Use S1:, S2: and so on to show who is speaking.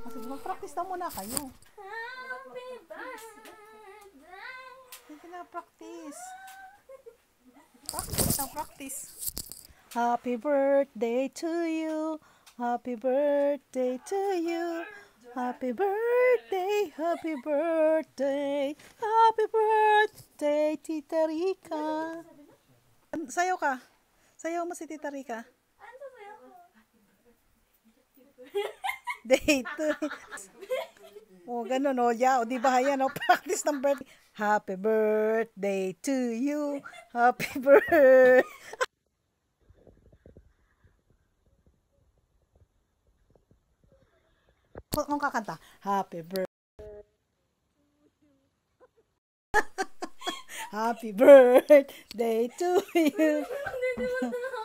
S1: Sige, mag-practice na muna kayo.
S2: Happy birthday.
S1: Sige na, practice. Practice na, practice. Happy birthday to you. Happy birthday to you. Happy birthday, happy birthday. Happy birthday, Tita Rica. Sayaw ka. Sayaw mo si Tita Rica.
S2: Ano sasayaw ko?
S1: Day 2. Oh, ganun, oh, yeah. O, di ba, yan, oh, practice ng birthday. Happy birthday to you. Happy birthday. Kung kakanta, happy birthday. Happy birthday to you.
S2: Hindi naman